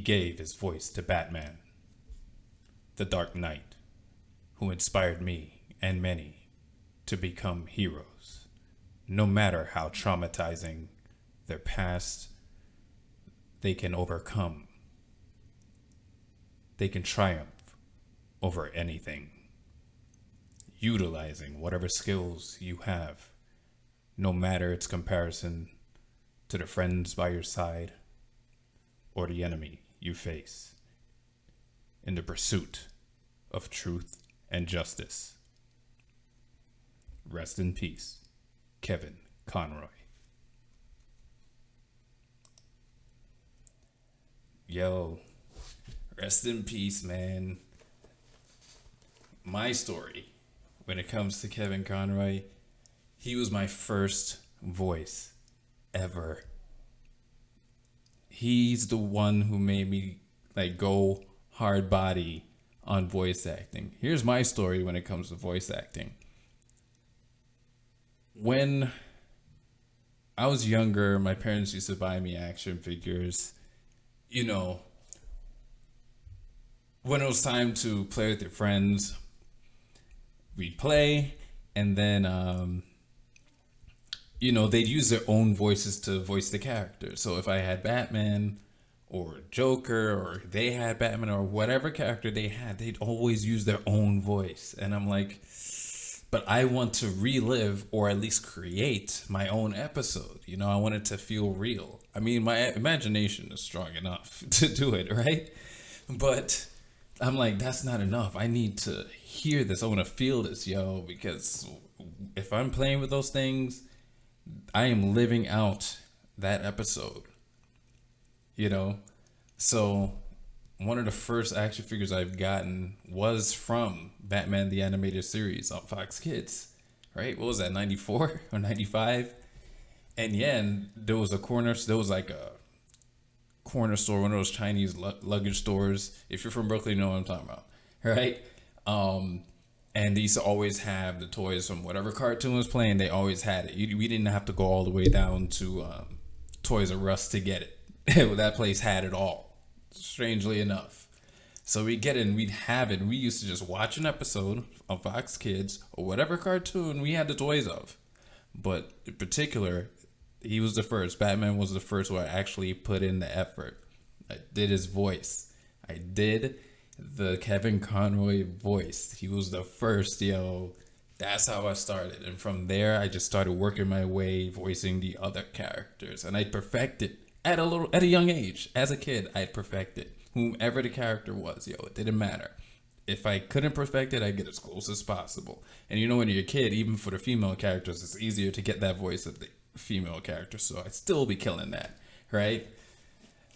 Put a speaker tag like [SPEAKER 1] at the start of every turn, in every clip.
[SPEAKER 1] gave his voice to Batman, the Dark Knight, who inspired me and many to become heroes. No matter how traumatizing their past, they can overcome. They can triumph over anything, utilizing whatever skills you have, no matter its comparison to the friends by your side or the enemy you face, in the pursuit of truth and justice. Rest in peace, Kevin Conroy. Yo, rest in peace, man. My story, when it comes to Kevin Conroy, he was my first voice ever. He's the one who made me like go hard body on voice acting. Here's my story when it comes to voice acting. When I was younger, my parents used to buy me action figures. You know, when it was time to play with your friends, we'd play, and then they'd use their own voices to voice the character. So if I had Batman or Joker, or they had Batman, or whatever character they had, they'd always use their own voice. And I'm like, but I want to relive or at least create my own episode. You know, I want it to feel real. I mean, my imagination is strong enough to do it, right? But I'm like, that's not enough. I need to hear this. I want to feel this, yo, because if I'm playing with those things, I am living out that episode, you know? So one of the first action figures I've gotten was from Batman the Animated Series on Fox Kids, right? What was that, 94 or 95? And yeah, and there was like a corner store, one of those Chinese luggage stores. If you're from Brooklyn, you know what I'm talking about, right? And they used to always have the toys from whatever cartoon was playing. They always had it. We didn't have to go all the way down to Toys R Us to get it. That place had it all, strangely enough. So we'd get it and we'd have it. We used to just watch an episode of Fox Kids or whatever cartoon we had the toys of. But in particular, he was the first. Batman was the first where I actually put in the effort. I did his voice. I did the Kevin Conroy voice. He was the first, yo. That's how I started. And from there, I just started working my way, voicing the other characters. And I perfected at a young age. As a kid, I perfected whomever the character was, yo. It didn't matter. If I couldn't perfect it, I'd get as close as possible. And you know, when you're a kid, even for the female characters, it's easier to get that voice of the female character. So I'd still be killing that, right?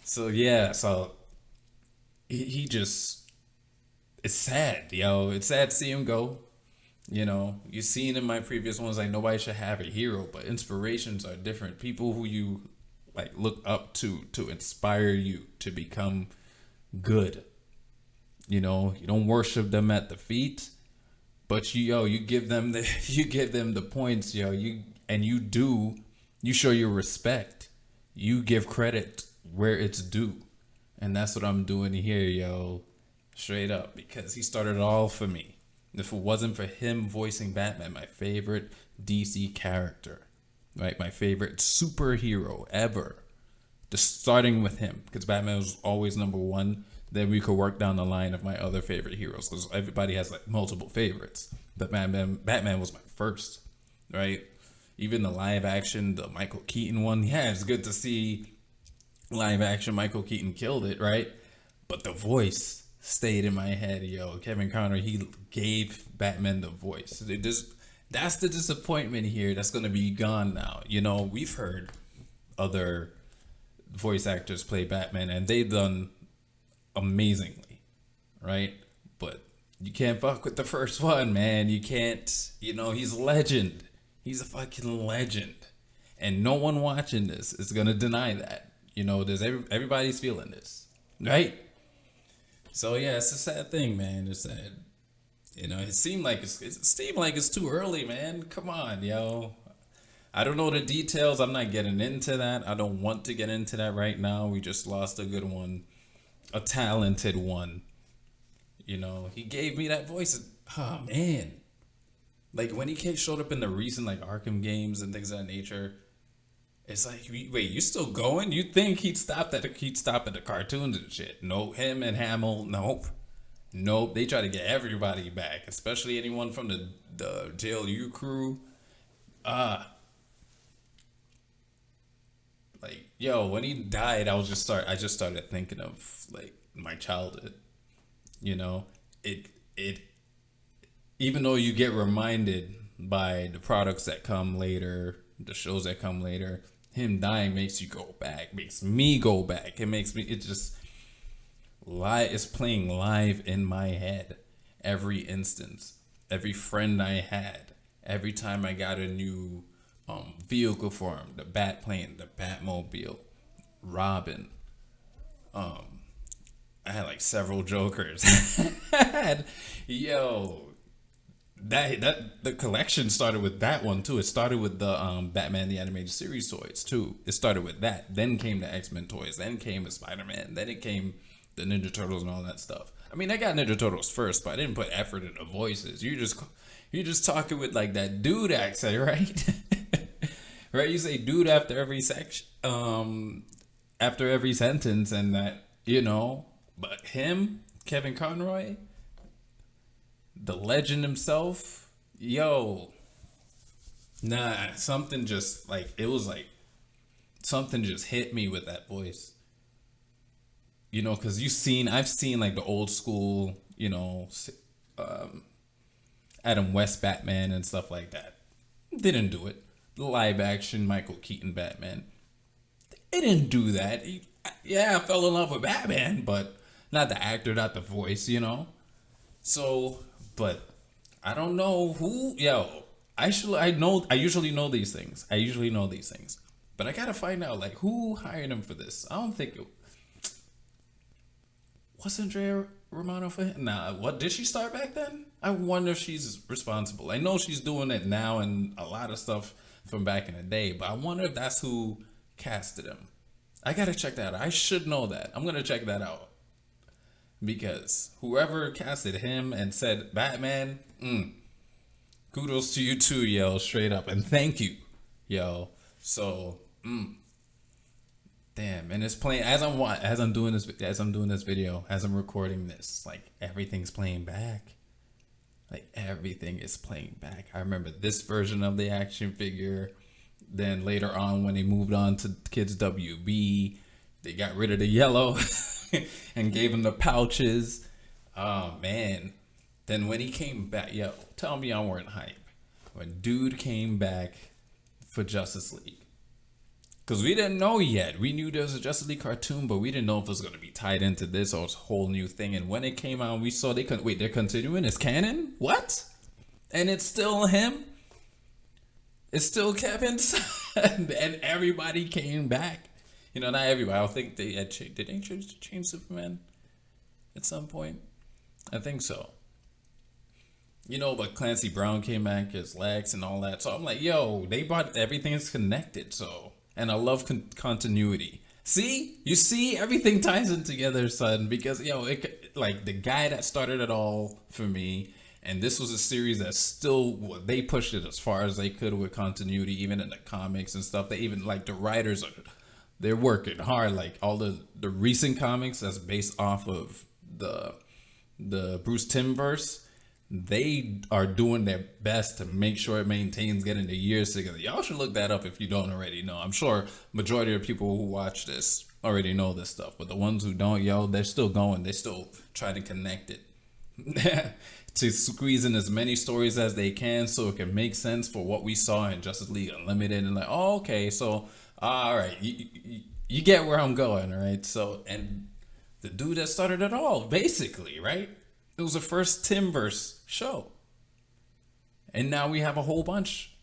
[SPEAKER 1] So yeah, so he just, it's sad, yo. It's sad to see him go. You know, you've seen in my previous ones, like, nobody should have a hero, but inspirations are different. People who you like look up to inspire you to become good. You know, you don't worship them at the feet, but you give them the points, yo. You show your respect. You give credit where it's due. And that's what I'm doing here, yo. Straight up, because he started it all for me. If it wasn't for him voicing Batman, my favorite DC character, right? My favorite superhero ever. Just starting with him, because Batman was always number one. Then we could work down the line of my other favorite heroes, because everybody has like multiple favorites. But Batman was my first, right? Even the live action, the Michael Keaton one. Yeah, it's good to see live action Michael Keaton killed it, right? But the voice stayed in my head, yo. Kevin Conroy, he gave Batman the voice. That's the disappointment here. That's gonna be gone now. You know, we've heard other voice actors play Batman, and they've done amazingly, right? But you can't fuck with the first one, man. You can't. You know, he's a legend. He's a fucking legend, and no one watching this is gonna deny that. You know, everybody's feeling this, right? So yeah, it's a sad thing, man. It's sad. You know, it seemed like it's too early, man. Come on, yo. I don't know the details. I'm not getting into that. I don't want to get into that right now. We just lost a good one. a talented one. You know, he gave me that voice. Oh man, like when he showed up in the recent like Arkham games and things of that nature, it's like, wait, you still going? You think he'd stop at the cartoons and shit? Nope, him and Hamill, nope, nope. They try to get everybody back, especially anyone from the JLU crew. Uh like yo, when he died, I just started thinking of like my childhood. You know, it even though you get reminded by the products that come later, the shows that come later, him dying makes you go back, makes me go back. It just it's playing live in my head. Every instance, every friend I had, every time I got a new vehicle for him, the bat plane, the Batmobile, Robin. I had like several Jokers. I had, yo, that the collection started with that one too. It started with the Batman the Animated Series toys too. It started with that. Then came the X-Men toys. Then came the Spider-Man. Then it came the Ninja Turtles and all that stuff. I mean, I got Ninja Turtles first, but I didn't put effort into voices. You just talking with like that dude accent, right? Right? You say dude after every section, after every sentence, and that, you know. But him, Kevin Conroy, the legend himself, yo, nah, something just like, it was like something just hit me with that voice. You know, because I've seen like the old school, you know, Adam West Batman and stuff like that. Didn't do it. The live action Michael Keaton Batman. It didn't do that. Yeah, I fell in love with Batman, but not the actor, not the voice, you know? So, but I don't know who, yo, I usually know these things. But I gotta find out, like, who hired him for this? I don't think it was Andrea Romano for him. Nah, what, did she start back then? I wonder if she's responsible. I know she's doing it now and a lot of stuff from back in the day, but I wonder if that's who casted him. I gotta check that out. I should know that. I'm gonna check that out. Because whoever casted him and said Batman, kudos to you too, yo, straight up. And thank you, yo. So, damn, and it's playing as I'm doing this video, as I'm recording this, like everything's playing back. Like everything is playing back. I remember this version of the action figure. Then later on, when they moved on to Kids WB, they got rid of the yellow and gave him the pouches. Oh man. Then when he came back, yo, tell me I weren't hype. When dude came back for Justice League. Because we didn't know yet. We knew there was a Justice League cartoon, but we didn't know if it was going to be tied into this or a whole new thing. And when it came out, we saw they're continuing. It's canon? What? And it's still him? It's still Kevin's son? And everybody came back. You know, not everybody. I don't think they had changed. Did they change Superman at some point? I think so. You know, but Clancy Brown came back as Lex and all that. So I'm like, yo, they brought everything's connected. So, and I love continuity. See, you see, everything ties in together, son. Because yo, like the guy that started it all for me, and this was a series that still they pushed it as far as they could with continuity, even in the comics and stuff. They even like the writers they're working hard. Like all the recent comics that's based off of the Bruce Timm-verse. They are doing their best to make sure it maintains getting the years together. Y'all should look that up if you don't already know. I'm sure majority of people who watch this already know this stuff, but the ones who don't, yo, they're still going. They still try to connect it to squeeze in as many stories as they can so it can make sense for what we saw in Justice League Unlimited. And like, oh, okay, so all right, you get where I'm going, right? So, and the dude that started it all, basically, right? It was the first Timm-verse show. And now we have a whole bunch.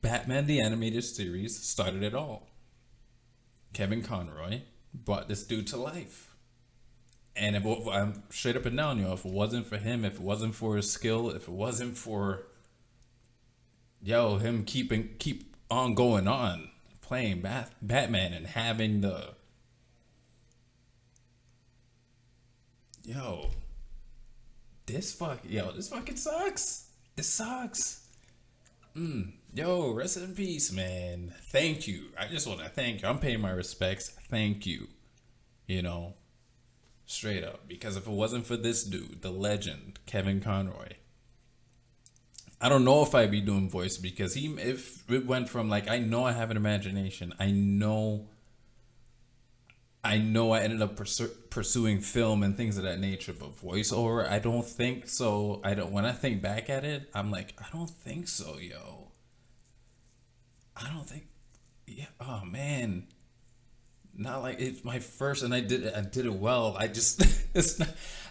[SPEAKER 1] Batman the Animated Series started it all. Kevin Conroy brought this dude to life. And I'm straight up and down, if it wasn't for him, if it wasn't for his skill, if it wasn't for him keep on going on, playing Batman and having the Yo, this fucking sucks. It sucks. Yo, rest in peace, man. Thank you. I just want to thank you. I'm paying my respects. Thank you. You know, straight up. Because if it wasn't for this dude, the legend, Kevin Conroy, I don't know if I'd be doing voice, because if it went from like, I know I have an imagination. I ended up pursuing film and things of that nature, but voiceover, I don't think so. When I think back at it, I'm like, I don't think so, yo. I don't think, yeah. Oh man, not like it's my first, and I did it well. I just,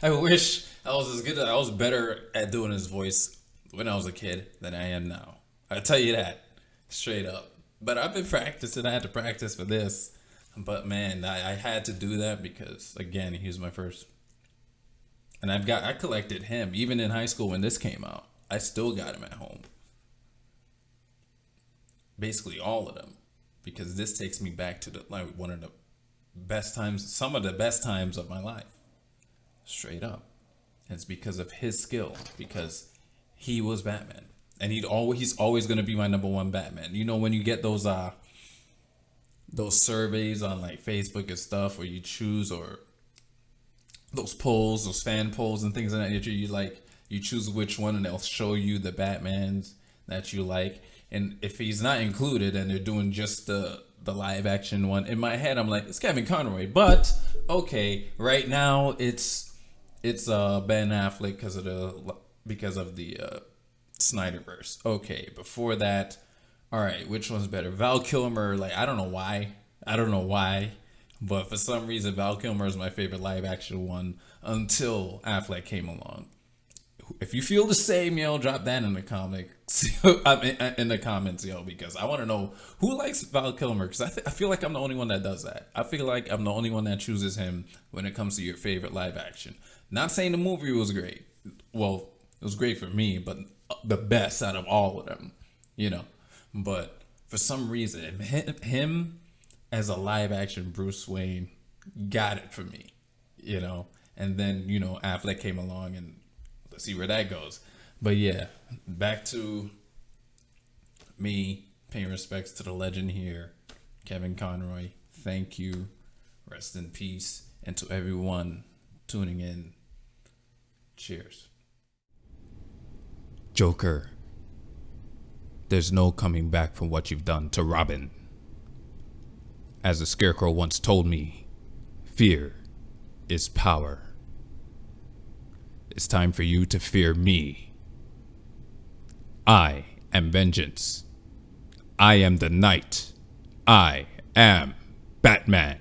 [SPEAKER 1] I wish I was as good. I was better at doing his voice when I was a kid than I am now. I tell you that straight up. But I've been practicing. I had to practice for this. But man, I had to do that because, again, he was my first. And I collected him even in high school when this came out. I still got him at home. Basically all of them, because this takes me back to one of the best times, some of the best times of my life. Straight up. And it's because of his skill, because he was Batman. And he's always going to be my number one Batman. You know, when you get those surveys on like Facebook and stuff, where you choose, or those polls, those fan polls and things of that nature, you choose which one, and they'll show you the Batmans that you like. And if he's not included and they're doing just the live action one, in my head I'm like, it's Kevin Conroy. But okay, right now it's Ben Affleck because of the Snyderverse. Okay, before that, all right, which one's better? Val Kilmer, like, I don't know why, but for some reason Val Kilmer is my favorite live action one until Affleck came along. If you feel the same, yo, drop that in the in the comments, yo, because I want to know who likes Val Kilmer, because I feel like I'm the only one that does that. I feel like I'm the only one that chooses him when it comes to your favorite live action. Not saying the movie was great. Well, it was great for me, but the best out of all of them, you know. But for some reason, him as a live action Bruce Wayne got it for me, you know. And then, you know, Affleck came along, and let's see where that goes. But yeah, back to me paying respects to the legend here, Kevin Conroy. Thank you. Rest in peace. And to everyone tuning in, cheers. Joker, there's no coming back from what you've done to Robin. As the Scarecrow once told me, fear is power. It's time for you to fear me. I am vengeance. I am the night. I am Batman.